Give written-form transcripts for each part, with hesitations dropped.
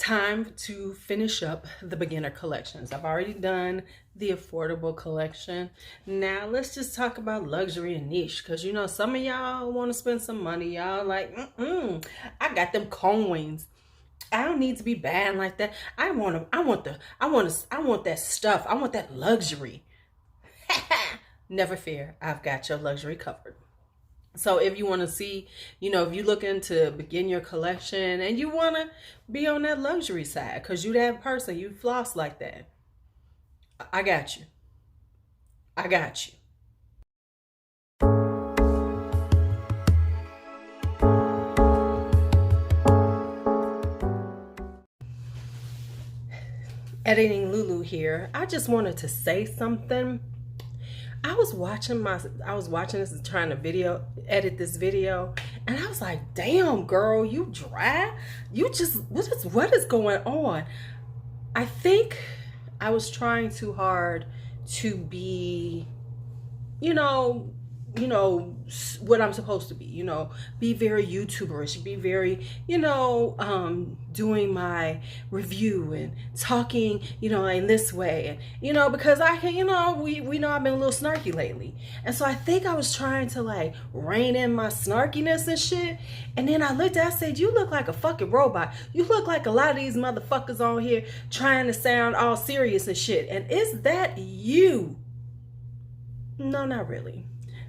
time to finish up the beginner collections. I've already done the affordable collection. Now let's just talk about luxury and niche, because you know some of y'all want to spend some money. Y'all like, I got them coins. I don't need to be bad like that. I want that stuff. I want that luxury. Never fear, I've got your luxury covered. So if you want to see, if you looking to begin your collection and you want to be on that luxury side, because you that person, you floss like that, I got you. I got you. Editing LuuLuu here. I just wanted to say something. I was watching this, trying to edit this video, and I was like, damn girl, you dry? You just, what is going on? I think I was trying too hard to be, what I'm supposed to be, be very YouTuberish, be very, doing my review and talking, in this way. And, because I can, we know I've been a little snarky lately. And so I think I was trying to like rein in my snarkiness and shit. And then I looked at, I said, you look like a fucking robot. You look like a lot of these motherfuckers on here trying to sound all serious and shit. And is that you? No, not really.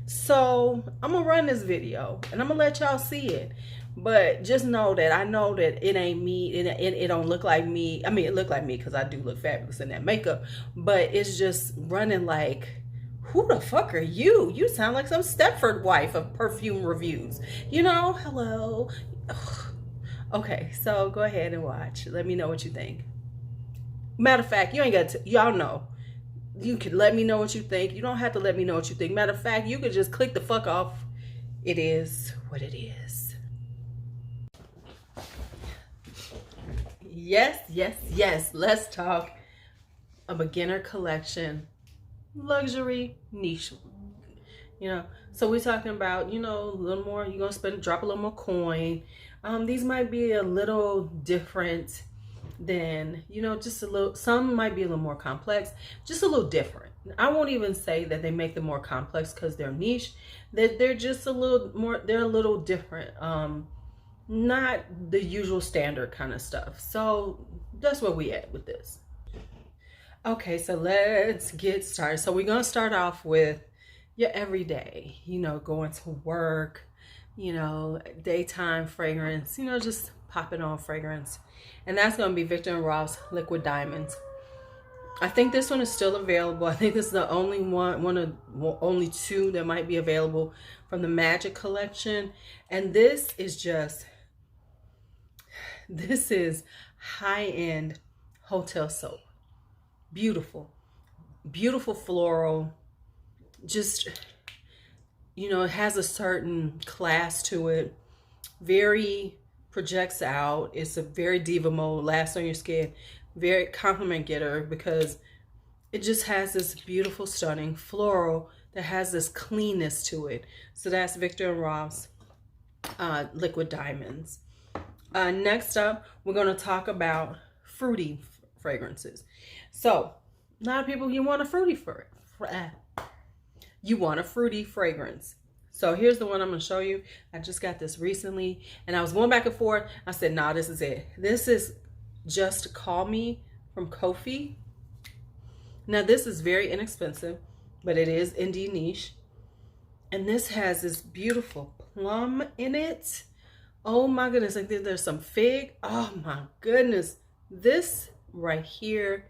So I'm gonna run this video and I'm gonna let y'all see it, but just know that I know that it ain't me. It don't look like me. I mean, it look like me because I do look fabulous in that makeup, but it's just running like, who the fuck are you? You sound like some Stepford wife of perfume reviews, hello. Ugh. Okay, so go ahead and watch. Let me know what you think. Matter of fact, you ain't got to, y'all know. You can let me know what you think. You don't have to let me know what you think. Matter of fact, you could just click the fuck off. It is what it is. Yes. Let's talk a beginner collection, luxury, niche. So we're talking about, a little more. You're going to drop a little more coin. These might be a little different than, just a little, some might be a little more complex, just a little different. I won't even say that they make them more complex because they're niche. They're just a little more, they're a little different. Not the usual standard kind of stuff. So that's where we at with this. Okay, so let's get started. So we're going to start off with your everyday, going to work, daytime fragrance, just popping on fragrance. And that's going to be Viktor & Rolf's Liquid Diamonds. I think this one is still available. I think this is the only only two that might be available from the Magic collection. And this is high-end hotel soap. Beautiful floral. Just, it has a certain class to it. Very projects out. It's a very diva mode, lasts on your skin, very compliment getter, because it just has this beautiful, stunning floral that has this cleanness to it. So that's Viktor & Rolf's Liquid Diamonds. Next up, we're going to talk about fruity fragrances. So a lot of people, you want a fruity fragrance. So here's the one I'm going to show you. I just got this recently and I was going back and forth. I said, nah, this is it. This is Just Call Me from Kofi. Now this is very inexpensive, but it is indeed niche. And this has this beautiful plum in it. Oh my goodness. I think there's some fig. Oh my goodness. This right here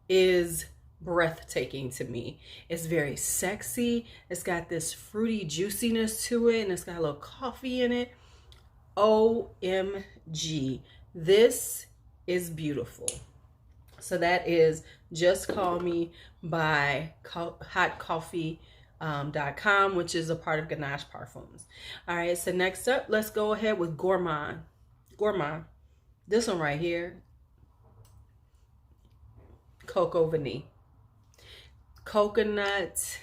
is breathtaking to me. It's very sexy. It's got this fruity juiciness to it, and it's got a little coffee in it. OMG, this is beautiful. So that is Just Call Me by hotcoffee.com, which is a part of Ganache Parfums. All right, so next up, let's go ahead with Gourmand. This one right here, Cocoa Vanille. Coconut,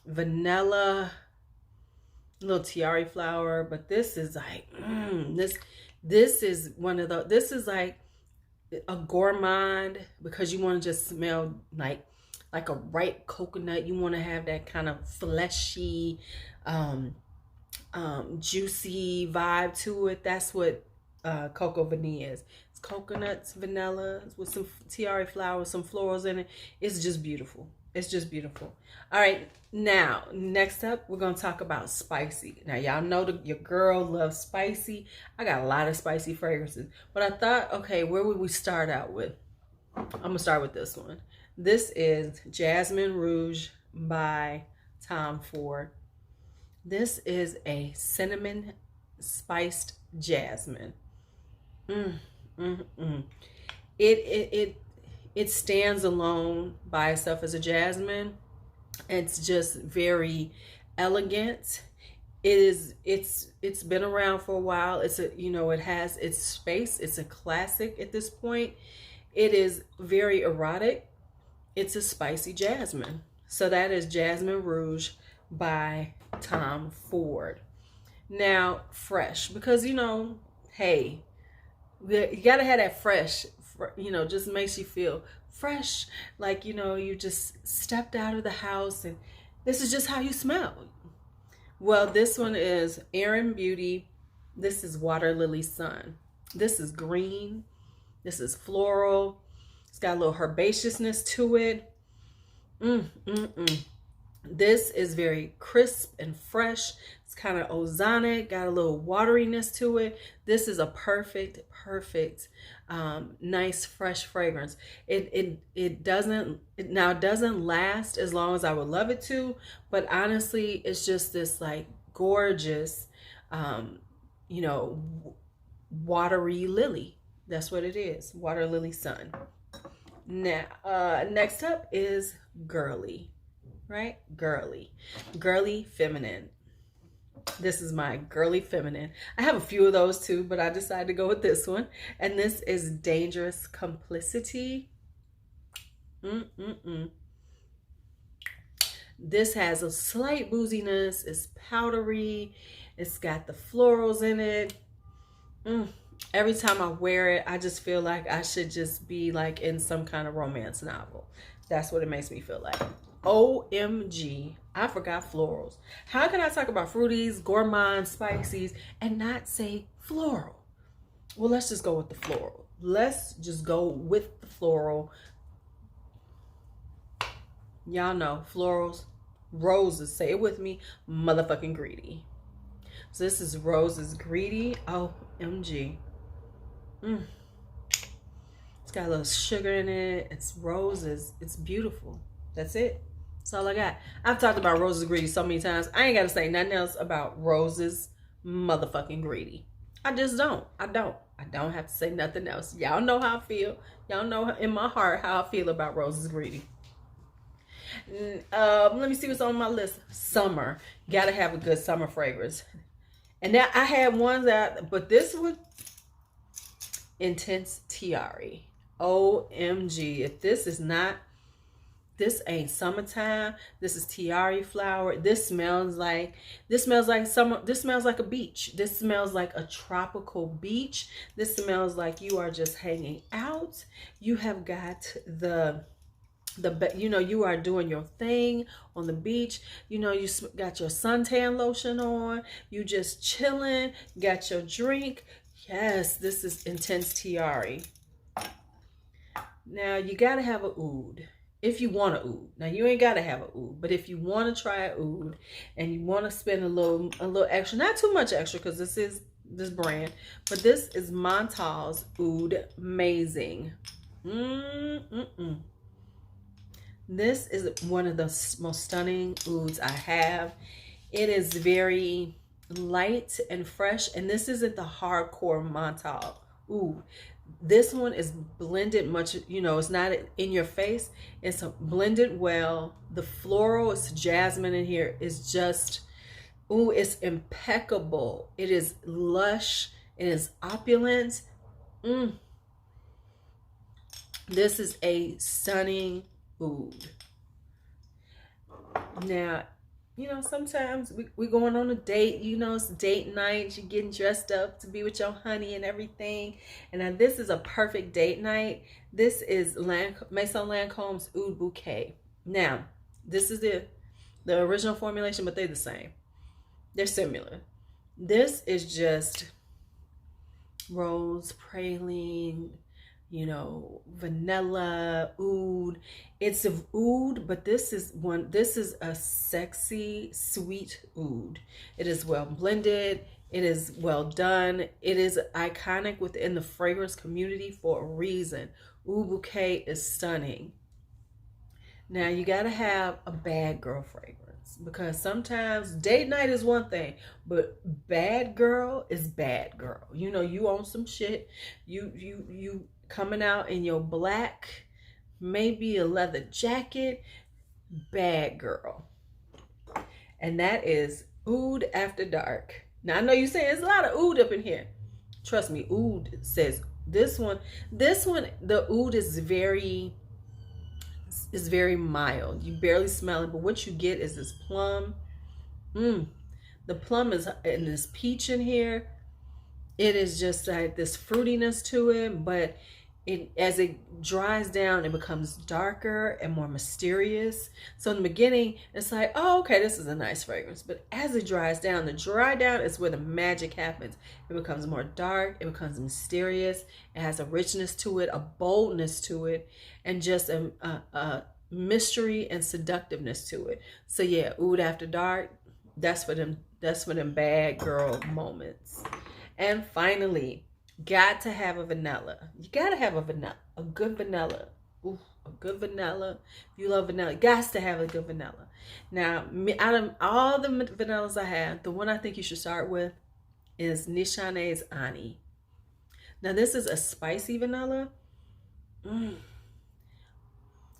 vanilla, little tiare flower, but this is like this is one of the, this is like a Gourmand, because you want to just smell like a ripe coconut. You want to have that kind of fleshy, juicy vibe to it. That's what Cocoa Vanilla is. It's coconuts, vanilla with some tiare flowers, some florals in it. It's just beautiful. It's just beautiful. All right, now next up, we're gonna talk about spicy. Now y'all know your girl loves spicy. I got a lot of spicy fragrances, but I thought, okay, where would we start out with? I'm gonna start with this one. This is Jasmine Rouge by Tom Ford. This is a cinnamon spiced jasmine. It stands alone by itself as a jasmine. It's just very elegant. It's been around for a while. It has its space. It's a classic at this point. It is very erotic. It's a spicy jasmine. So that is Jasmine Rouge by Tom Ford. Now, fresh, because hey, you gotta have that fresh, just makes you feel fresh, like you just stepped out of the house and this is just how you smell. Well, this one is Erin Beauty. This is Water Lily Sun. This is green. This is floral. It's got a little herbaceousness to it. This is very crisp and fresh. It's kind of ozonic, got a little wateriness to it. This is a perfect, nice, fresh fragrance. It doesn't last as long as I would love it to, but honestly, it's just this like gorgeous, watery lily. That's what it is, Water Lily Sun. Now, next up is Girlie. Right? Girlie Feminine. This is my Girlie Feminine. I have a few of those too, but I decided to go with this one. And this is Dangerous Complicity. This has a slight booziness. It's powdery. It's got the florals in it. Every time I wear it, I just feel like I should just be like in some kind of romance novel. That's what it makes me feel like. OMG, I forgot florals. How can I talk about fruities, gourmand, spices, and not say floral? Well, let's just go with the floral. Let's just go with the floral. Y'all know florals, roses, say it with me, motherfucking greedy. So this is Roses Greedy. OMG. It's got a little sugar in it. It's roses. It's beautiful. That's it. That's all I got. I've talked about Roses Greedy so many times. I ain't got to say nothing else about Roses motherfucking Greedy. I just don't. I don't have to say nothing else. Y'all know how I feel. Y'all know in my heart how I feel about Roses Greedy. Let me see what's on my list. Summer. Gotta have a good summer fragrance. And now I had ones but this one, Intense Tiare. OMG. If this ain't summertime. This is tiare flower. This smells like summer. This smells like a beach. This smells like a tropical beach. This smells like you are just hanging out. You have got you are doing your thing on the beach. You got your suntan lotion on. You just chilling. Got your drink. Yes, this is Intense Tiare. Now you gotta have a oud. If you want a oud. Now you ain't gotta have a oud, but if you want to try a oud and you want to spend a little extra, not too much extra, because this is this brand, but this is Montal's Oud Amazing. This is one of the most stunning ouds I have. It is very light and fresh, and this isn't the hardcore Montal oud. This one is blended much, it's not in your face. It's blended well. The floral, it's jasmine in here, is just, it's impeccable. It is lush. It is opulent. This is a stunning oud. Now, you know, sometimes we going on a date, you know, it's date night, you're getting dressed up to be with your honey and everything. And now this is a perfect date night. This is Maison Lancome's Oud Bouquet. Now, this is the original formulation, but they're the same. They're similar. This is just rose, praline, you know, vanilla, oud. It's of oud, but this is a sexy, sweet oud. It is well blended. It is well done. It is iconic within the fragrance community for a reason. Oud Bouquet is stunning. Now you gotta have a bad girl fragrance, because sometimes date night is one thing, but bad girl is bad girl. You know, you own some shit. You coming out in your black, maybe a leather jacket, bad girl. And that is Oud After Dark. Now I know you're saying there's a lot of oud up in here. Trust me, oud says this one, the oud is very mild. You barely smell it, but what you get is this plum. The plum is, and this peach in here. It is just like this fruitiness to it, but as it dries down, it becomes darker and more mysterious. So in the beginning, it's like, oh, okay, this is a nice fragrance. But as it dries down, the dry down is where the magic happens. It becomes more dark, it becomes mysterious, it has a richness to it, a boldness to it, and just a mystery and seductiveness to it. So yeah, Oud After Dark, that's for them bad girl moments. And finally, got to have a vanilla. You gotta have a good vanilla. Ooh, a good vanilla. If you love vanilla, you got to have a good vanilla. Now, out of all the vanillas I have, the one I think you should start with is Nishane's Ani. Now, this is a spicy vanilla.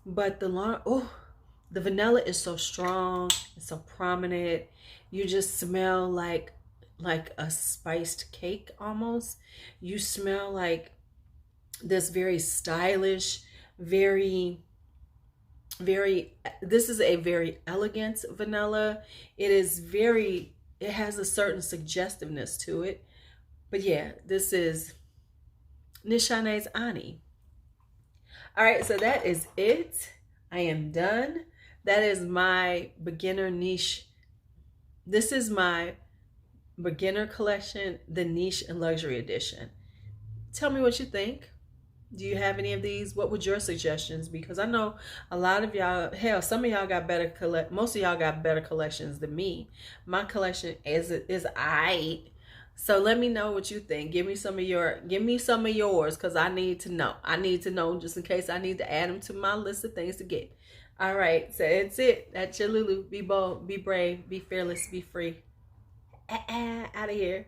But the vanilla is so strong, it's so prominent. You just smell like a spiced cake almost. You smell like this very stylish, this is a very elegant vanilla. It has a certain suggestiveness to it. But yeah, this is Nishane's Ani. All right, so that is it. I am done. That is my beginner niche. This is my beginner collection, the niche and luxury edition. Tell me what you think. Do you have any of these? What would your suggestions be? Because I know a lot of y'all, hell, some of y'all got most of y'all got better collections than me. My collection is aight. So let me know what you think. Give me some of yours, because I need to know. I need to know just in case I need to add them to my list of things to get. All right, so that's it. That's your LuuLuu. Be bold, be brave, be fearless, be free. Out of here.